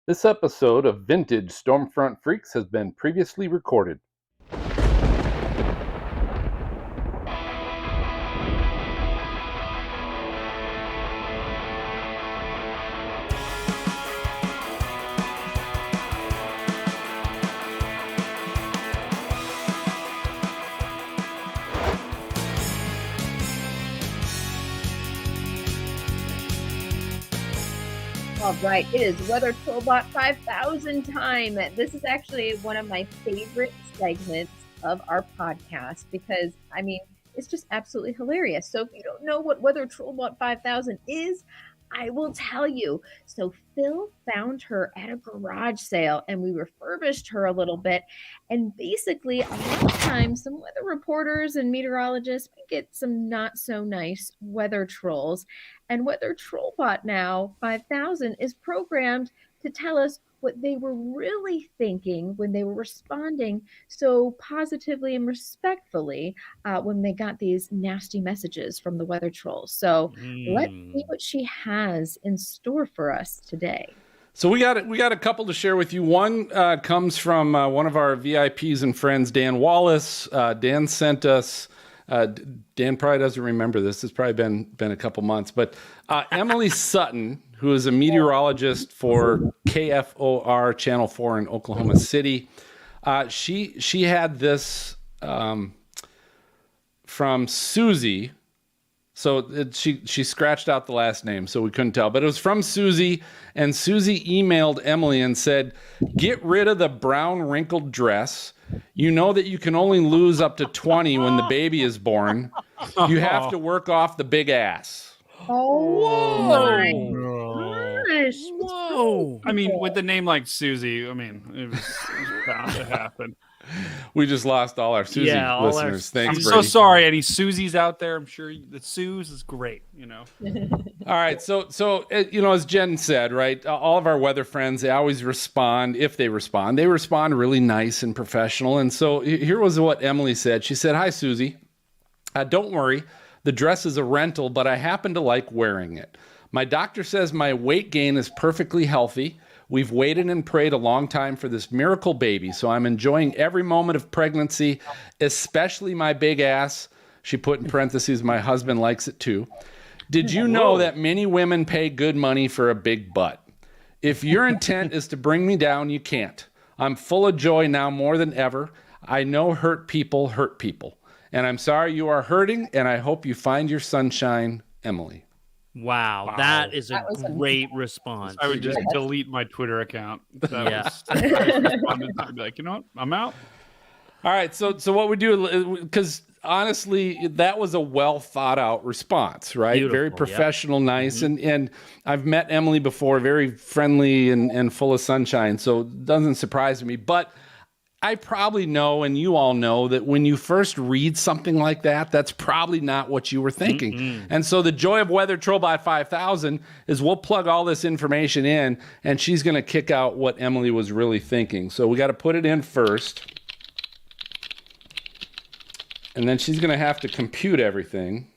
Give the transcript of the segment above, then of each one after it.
This episode of Vintage Stormfront Freaks has been previously recorded. All right, it is Weather TROLLBOT 5000 time. This is actually one of my favorite segments of our podcast because, it's just absolutely hilarious. So if you don't know what Weather TROLLBOT 5000 is, I will tell you. So Phil found her at a garage sale and we refurbished her a little bit. And basically, a lot of times, some weather reporters and meteorologists get some not so nice weather trolls. And Weather TROLLBOT now 5000 is programmed to tell us what they were really thinking when they were responding so positively and respectfully when they got these nasty messages from the weather trolls. So let's see what she has in store for us today. So we got a couple to share with you. One comes from one of our VIPs and friends, Dan Wallace. Dan sent us. Dan probably doesn't remember this. It's probably been a couple months, but Emily Sutton, who is a meteorologist for KFOR Channel 4 in Oklahoma City, she had this from Susie. So she scratched out the last name, so we couldn't tell. But it was from Susie, and Susie emailed Emily and said, "Get rid of the brown wrinkled dress. You know that you can only lose up to 20 when the baby is born. You have to work off the big ass." Oh, my gosh. Whoa. I mean, with the name like Susie, it was bound to happen. We just lost all our Susie listeners. Thanks, I'm Brady. so sorry. Any Susies out there? I'm sure the Suze is great, All right. So as Jen said, right, all of our weather friends, they always respond. If they respond really nice and professional. And so here was what Emily said. She said, "Hi, Susie. Don't worry. The dress is a rental, but I happen to like wearing it. My doctor says my weight gain is perfectly healthy. We've waited and prayed a long time for this miracle baby, so I'm enjoying every moment of pregnancy, especially my big ass." She put in parentheses, "My husband likes it too. Did you know that many women pay good money for a big butt? If your intent is to bring me down, you can't. I'm full of joy now more than ever. I know hurt people. And I'm sorry you are hurting, and I hope you find your sunshine, Emily." Wow, that is a great response. I would just delete my Twitter account. I just responded. I'd be like, you know what? I'm out. All right, so what we do, because honestly, that was a well thought out response, right? Beautiful, very professional, nice, and I've met Emily before, very friendly and full of sunshine, so it doesn't surprise me. But I probably know, and you all know, that when you first read something like that, that's probably not what you were thinking. And so the joy of Weather TROLLBOT 5000 is we'll plug all this information in, and she's going to kick out what Emily was really thinking. So we got to put it in first. And then she's going to have to compute everything.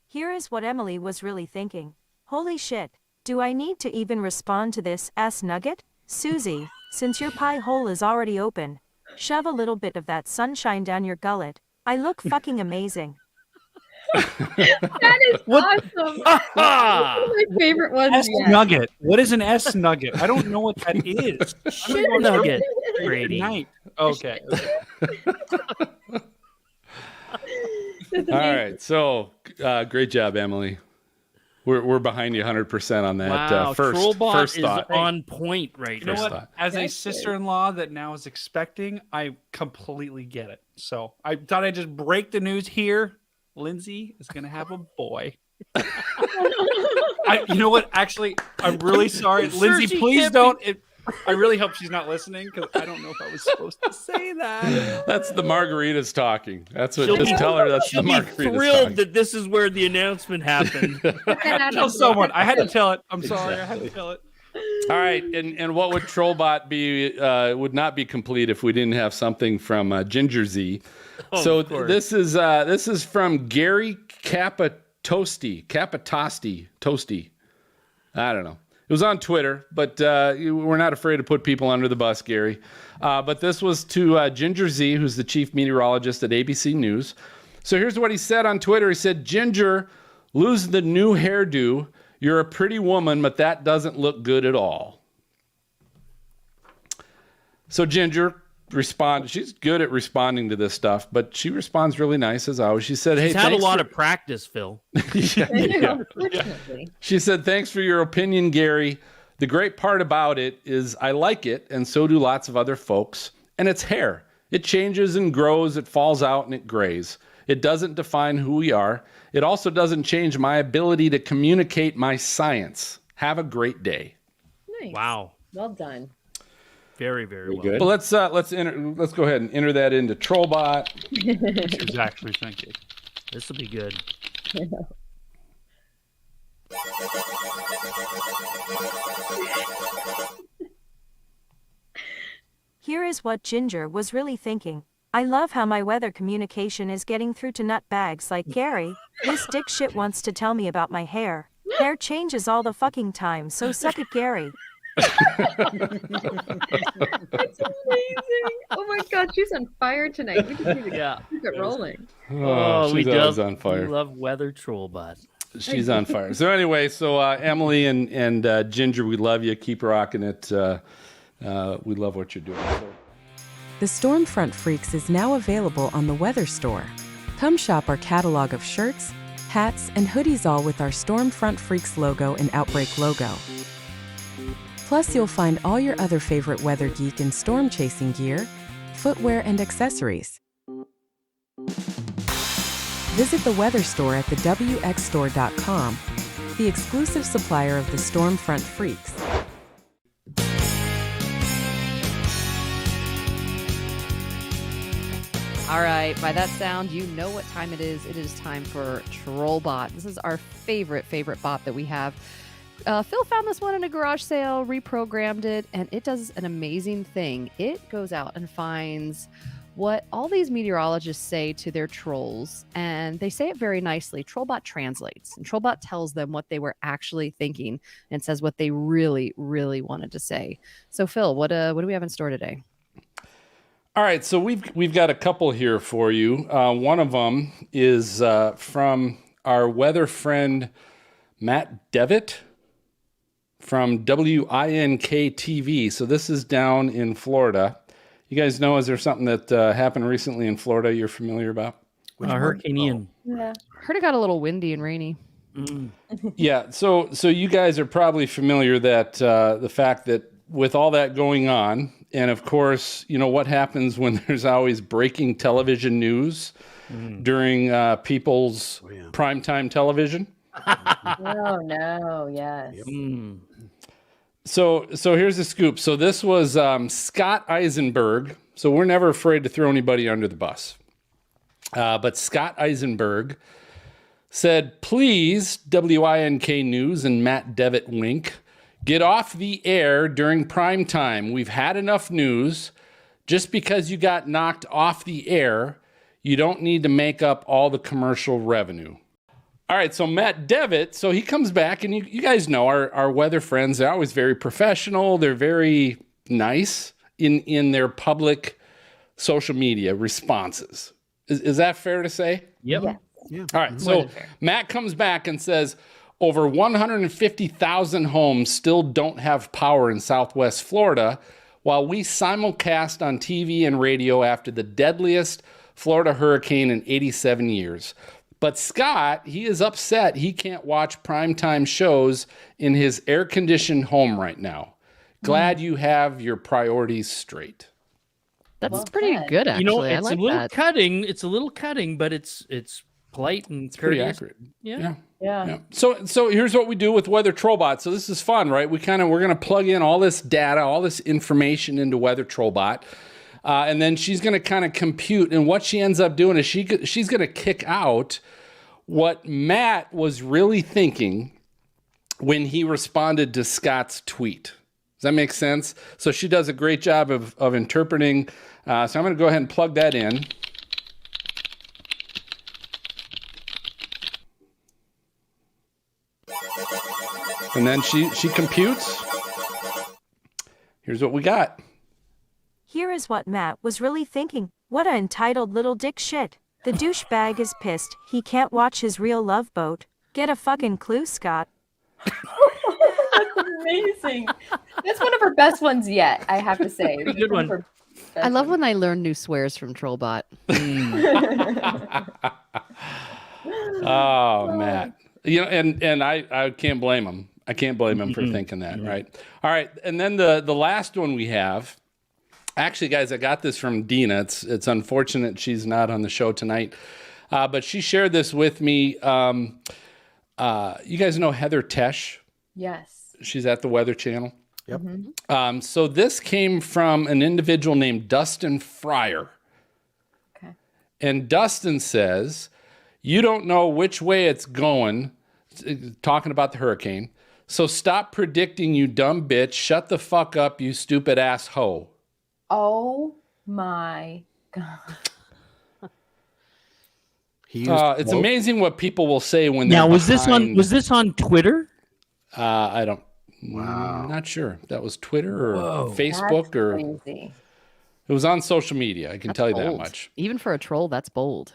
Here is what Emily was really thinking. Holy shit, do I need to even respond to this nugget? Susie, since your pie hole is already open, shove a little bit of that sunshine down your gullet. I look fucking amazing. That is awesome. One of my favorite ones. S-nugget. What is an S-nugget? I don't know what that is. Shit nugget, Brady. Night. Okay. All right, so great job, Emily. We're behind you 100% on that. Wow, TROLLBOT first is thought. on point right You know now. what? As a sister-in-law that now is expecting, I completely get it. So I thought I'd just break the news here. Lindsay is going to have a boy. You know what? Actually, I'm really sorry. Lindsay, please don't. I really hope she's not listening because I don't know if I was supposed to say that. That's the margaritas talking. That's what. Just tell her that's the She'll be margaritas thrilled talking. that this is where the announcement happened. Tell someone. I had to tell it. I'm sorry. I had to tell it. All right, and what would TROLLBOT be? Would not be complete if we didn't have something from Ginger Z. So this is from Gary Capitosti. I don't know. It was on Twitter, but we're not afraid to put people under the bus, Gary. But this was to Ginger Z, who's the chief meteorologist at ABC News. So here's what he said on Twitter. He said, "Ginger, lose the new hairdo. You're a pretty woman, but that doesn't look good at all." So Ginger responded. She's good at responding to this stuff, but she responds really nice as always. She said, She's "Hey, had a thanks lot for-" of practice, Phil. Unfortunately. She said, "Thanks for your opinion, Gary. The great part about it is I like it, and so do lots of other folks. And it's hair. It changes and grows, it falls out, and it grays. It doesn't define who we are. It also doesn't change my ability to communicate my science. Have a great day." Nice. Wow. Well done. Very, very well. But let's go ahead and enter that into TROLLBOT. She was actually thinking. This will be good. Here is what Ginger was really thinking. I love how my weather communication is getting through to nutbags like Gary. This dick shit wants to tell me about my hair. Hair changes all the fucking time, so suck it, Gary. That's amazing. Oh my God, she's on fire tonight. We just need to keep it rolling. She's always on fire. We love weather TROLLBOT. She's on fire. So anyway, Emily and Ginger, we love you. Keep rocking it. We love what you're doing. The Stormfront Freaks is now available on the Weather Store. Come shop our catalog of shirts, hats, and hoodies, all with our Stormfront Freaks logo and Outbreak logo. Plus, you'll find all your other favorite weather geek and storm chasing gear, footwear, and accessories. Visit the Weather Store at thewxstore.com, the exclusive supplier of the Stormfront Freaks. All right, by that sound, you know what time it is. It is time for TROLLBOT. This is our favorite bot that we have. Phil found this one in a garage sale, reprogrammed it, and it does an amazing thing. It goes out and finds what all these meteorologists say to their trolls, and they say it very nicely. TROLLBOT translates, and TROLLBOT tells them what they were actually thinking and says what they really, really wanted to say. So, Phil, what do we have in store today? All right, so we've got a couple here for you. One of them is from our weather friend Matt Devitt from WINK TV. So this is down in Florida. You guys know, is there something that happened recently in Florida you're familiar about? Hurricane Ian. Yeah, heard it got a little windy and rainy. Yeah, so you guys are probably familiar that the fact that with all that going on, and of course, you know what happens when there's always breaking television news during people's primetime television? Oh no, yes. So here's the scoop. So this was Scott Eisenberg. So we're never afraid to throw anybody under the bus. But Scott Eisenberg said, "Please, WINK News and Matt Devitt Wink, get off the air during prime time. We've had enough news. Just because you got knocked off the air, you don't need to make up all the commercial revenue." All right, so Matt Devitt, so he comes back, and you guys know our weather friends, they're always very professional. They're very nice in their public social media responses. Is that fair to say? Yep. Yeah. All right, so Matt comes back and says, over 150,000 homes still don't have power in Southwest Florida, while we simulcast on TV and radio after the deadliest Florida hurricane in 87 years. But Scott, he is upset he can't watch primetime shows in his air-conditioned home right now. Glad you have your priorities straight. That's pretty good, actually. You know, I it's like a little that. cutting. It's a little cutting, but it's polite and It's pretty courteous. accurate. Yeah. Yeah. So here's what we do with Weather TROLLBOT. So this is fun, right? We're going to plug in all this data, all this information into Weather TROLLBOT. And then she's going to kind of compute. And what she ends up doing is she's going to kick out what Matt was really thinking when he responded to Scott's tweet. Does that make sense? So she does a great job of interpreting. So I'm going to go ahead and plug that in. And then she computes. Here's what we got. Here is what Matt was really thinking. What a entitled little dick shit. The douchebag is pissed. He can't watch his real love boat. Get a fucking clue, Scott. That's amazing. That's one of her best ones yet, I have to say. Good one. I love when I learn new swears from TROLLBOT. Oh, Matt. And I can't blame him. I can't blame him for thinking that, right? All right, and then the last one we have. Actually, guys, I got this from Dina. It's unfortunate she's not on the show tonight, but she shared this with me. You guys know Heather Tesh? Yes. She's at the Weather Channel. Yep. So this came from an individual named Dustin Fryer. Okay. And Dustin says, you don't know which way it's going, talking about the hurricane. So stop predicting, you dumb bitch. Shut the fuck up, you stupid ass hoe. Oh my God. It's amazing what people will say when they're Now, was behind. this on Twitter? I don't. Wow. Not sure. That was Twitter or Whoa. Facebook That's or crazy. it was on social media. I can That's tell you that bold. much. Even for a troll, that's bold.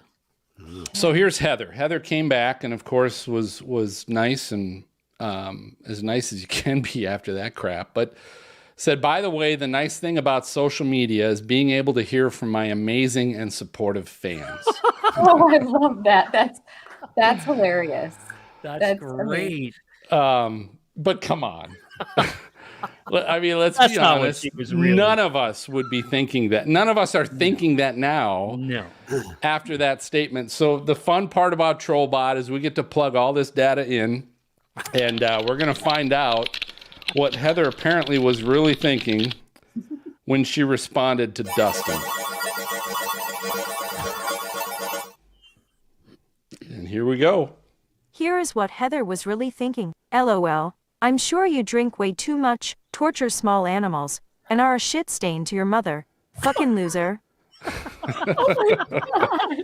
So here's Heather. Heather came back and of course was nice and as nice as you can be after that crap, but said, by the way, the nice thing about social media is being able to hear from my amazing and supportive fans. Oh, I love that. That's hilarious. That's amazing. great. But come on. I mean, let's That's be not what honest. she was really- None of us would be thinking that. None of us are thinking that now No. after that statement. So the fun part about TROLLBOT is we get to plug all this data in, and we're going to find out what Heather apparently was really thinking when she responded to Dustin. And here we go. Here is what Heather was really thinking. LOL. I'm sure you drink way too much, torture small animals, and are a shit stain to your mother. Fucking loser. Oh my God.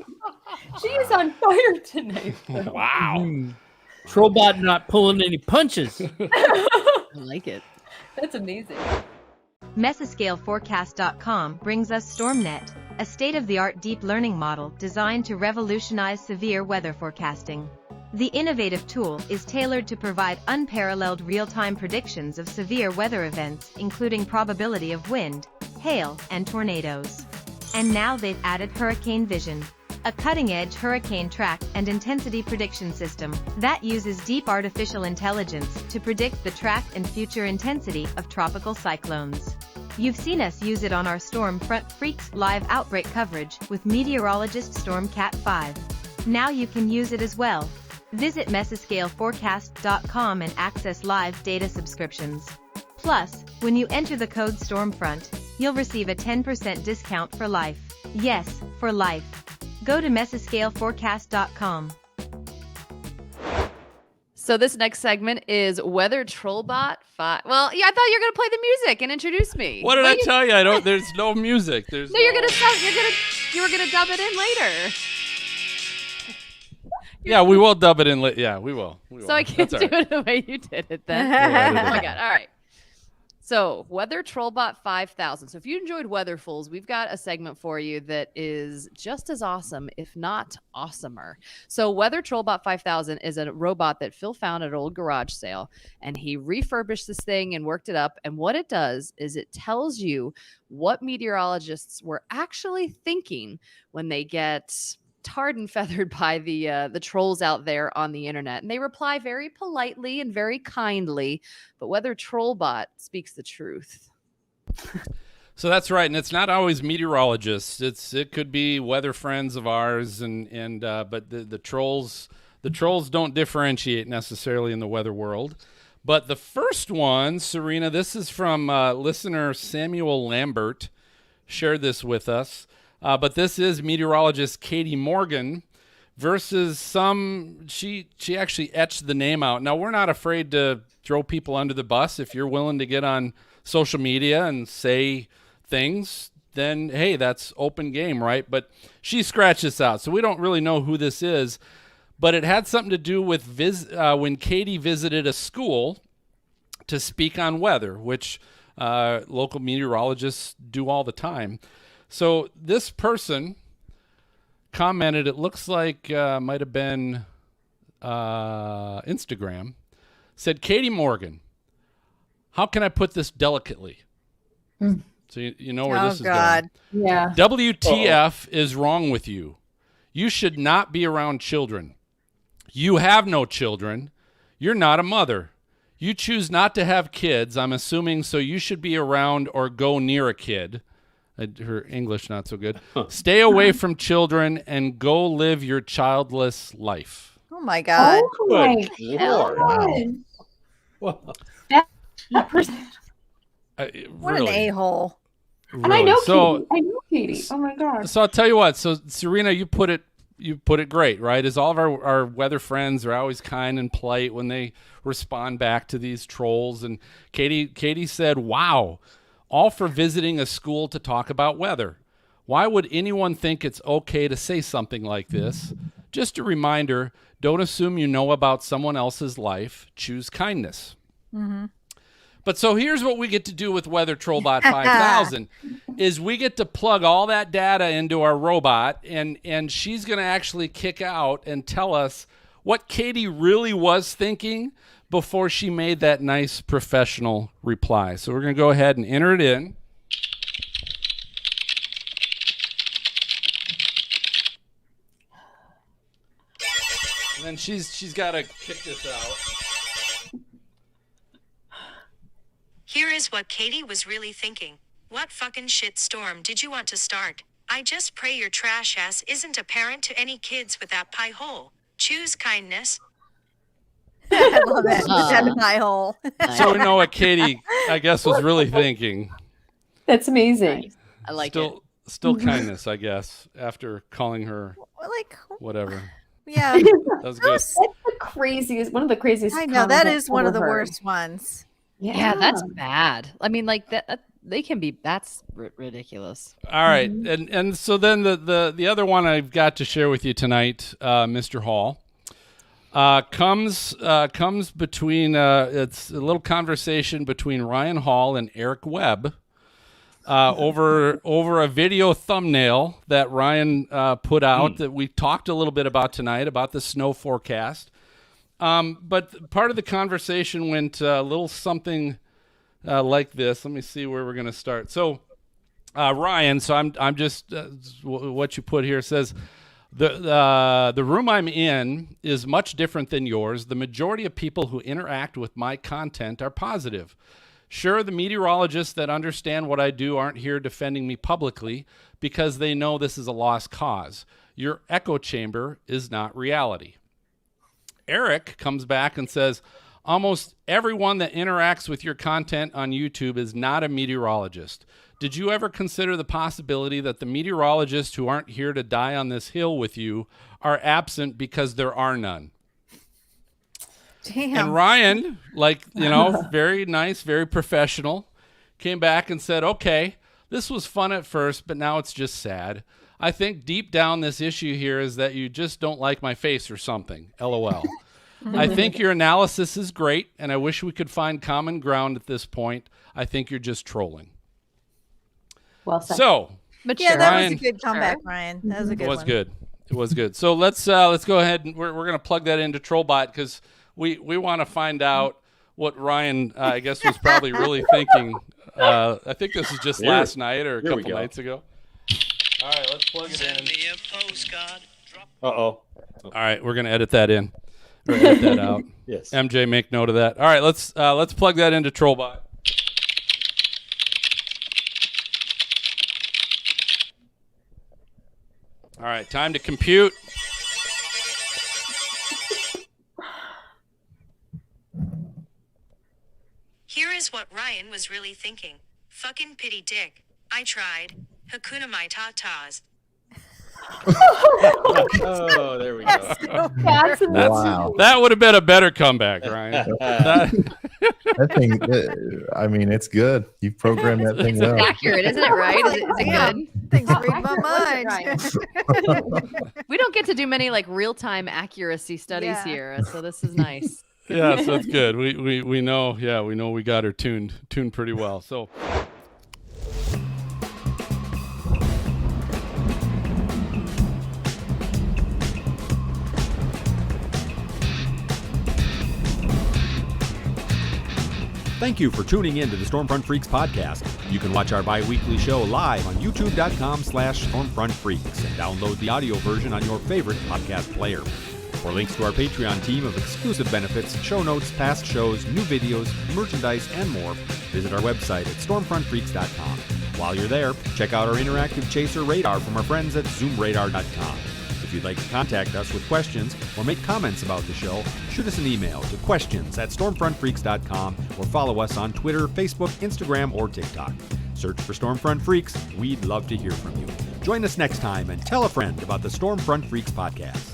She is on fire tonight. Wow. TROLLBOT not pulling any punches. I like it. That's amazing. Mesoscaleforecast.com brings us StormNet, a state-of-the-art deep learning model designed to revolutionize severe weather forecasting. The innovative tool is tailored to provide unparalleled real-time predictions of severe weather events, including probability of wind, hail, and tornadoes. And now they've added Hurricane Vision, a cutting-edge hurricane track and intensity prediction system that uses deep artificial intelligence to predict the track and future intensity of tropical cyclones. You've seen us use it on our Storm Front Freaks live outbreak coverage with meteorologist Stormcat 5. Now you can use it as well. Visit Mesoscaleforecast.com and access live data subscriptions. Plus, when you enter the code STORMFRONT, you'll receive a 10% discount for life. Yes, for life. Go to Mesoscaleforecast.com. So this next segment is Weather TROLLBOT 5. Well, yeah, I thought you were gonna play the music and introduce me. What did I tell you? I don't. There's no music. There's No, you were gonna dub it in later. Yeah, we will dub it in. Yeah, we will. So I can't That's do all right. it the way you did it then. edit Oh it my out. God. All right. So Weather TROLLBOT 5000. So if you enjoyed Weatherfuls, we've got a segment for you that is just as awesome, if not awesomer. So Weather TROLLBOT 5000 is a robot that Phil found at an old garage sale, and he refurbished this thing and worked it up. And what it does is it tells you what meteorologists were actually thinking when they get tarred and feathered by the trolls out there on the internet, and they reply very politely and very kindly. But Weather TROLLBOT speaks the truth. So that's right, and it's not always meteorologists. It could be weather friends of ours, but the trolls don't differentiate necessarily in the weather world. But the first one, Serena, this is from listener Samuel Lambert, shared this with us. But this is meteorologist Katie Morgan versus some she actually etched the name out. Now, we're not afraid to throw people under the bus. If you're willing to get on social media and say things, then hey, that's open game, right? But she scratched this out, so we don't really know who this is, but it had something to do with when Katie visited a school to speak on weather, which local meteorologists do all the time. So this person commented, it looks like might have been Instagram, said, Katie Morgan, how can I put this delicately? So you know where this is going. Yeah. WTF is wrong with you? You should not be around children. You have no children. You're not a mother. You choose not to have kids, I'm assuming, so you should be around or go near a kid. Her English not so good. Stay away from children and go live your childless life. Oh my God. Oh my God. That person. What an a-hole. And I know so, Katie. I know Katie. Oh my God. So I'll tell you what. So Serena, you put it great, right? As all of our weather friends are always kind and polite when they respond back to these trolls. And Katie said, wow, all for visiting a school to talk about weather. Why would anyone think it's okay to say something like this? Just a reminder, don't assume you know about someone else's life. Choose kindness. Mm-hmm. But so here's what we get to do with Weather TROLLBOT 5000 is we get to plug all that data into our robot, and she's going to actually kick out and tell us what Katie really was thinking before she made that nice professional reply. So we're going to go ahead and enter it in. And then she's got to kick this out. Here is what Katie was really thinking. What fucking shit storm did you want to start? I just pray your trash ass isn't a parent to any kids with that pie hole. Choose kindness. I love it. That pie hole. So we know what Katie, I guess, was really thinking. That's amazing. Nice. I like it. Still kindness, I guess, after calling her whatever. Yeah. That was good. That's the craziest, one of the craziest. I know, that comments is one of the I've ever heard. worst ones. Yeah, that's bad. I mean, like that they can be. That's ridiculous. All right, and so then the other one I've got to share with you tonight, Mr. Hall, comes between it's a little conversation between Ryan Hall and Eric Webb over a video thumbnail that Ryan put out that we talked a little bit about tonight about the snow forecast. But part of the conversation went a little something like this. Let me see where we're going to start. So, Ryan, so I'm just what you put here says the room I'm in is much different than yours. The majority of people who interact with my content are positive. Sure, the meteorologists that understand what I do aren't here defending me publicly because they know this is a lost cause. Your echo chamber is not reality. Eric comes back and says, almost everyone that interacts with your content on YouTube is not a meteorologist. Did you ever consider the possibility that the meteorologists who aren't here to die on this hill with you are absent because there are none? Damn. And Ryan, very nice, very professional, came back and said, okay, this was fun at first, but now it's just sad. I think deep down this issue here is that you just don't like my face or something. LOL. I think your analysis is great, and I wish we could find common ground at this point. I think you're just trolling. Well said. So, But yeah, that Ryan, was a good comeback, Ryan. That was a good one. It was good. So let's go ahead and we're going to plug that into TROLLBOT because we want to find out what Ryan, I guess, was probably really thinking. I think this is just last night or a couple nights ago. All right, let's plug it in. Uh-oh. All right, we're going to edit that in. Or edit that out. Yes. MJ, make note of that. All right, let's plug that into TROLLBOT. All right, time to compute. Here is what Ryan was really thinking. Fucking pity dick. I tried. Hakuna my tatas. Oh, there we go. That would have been a better comeback, Ryan. That thing, I mean, it's good. You programmed that thing well. It's accurate, isn't it? Right? Is it good? Things read my mind. We don't get to do many like real-time accuracy studies here, so this is nice. Yeah, so it's good. We know. Yeah, we know we got her tuned pretty well. So. Thank you for tuning in to the Stormfront Freaks podcast. You can watch our bi-weekly show live on youtube.com/stormfrontfreaks and download the audio version on your favorite podcast player. For links to our Patreon team of exclusive benefits, show notes, past shows, new videos, merchandise, and more, visit our website at stormfrontfreaks.com. While you're there, check out our interactive chaser radar from our friends at zoomradar.com. If you'd like to contact us with questions or make comments about the show, shoot us an email to questions@stormfrontfreaks.com or follow us on Twitter, Facebook, Instagram, or TikTok. Search for Stormfront Freaks. We'd love to hear from you. Join us next time and tell a friend about the Stormfront Freaks podcast.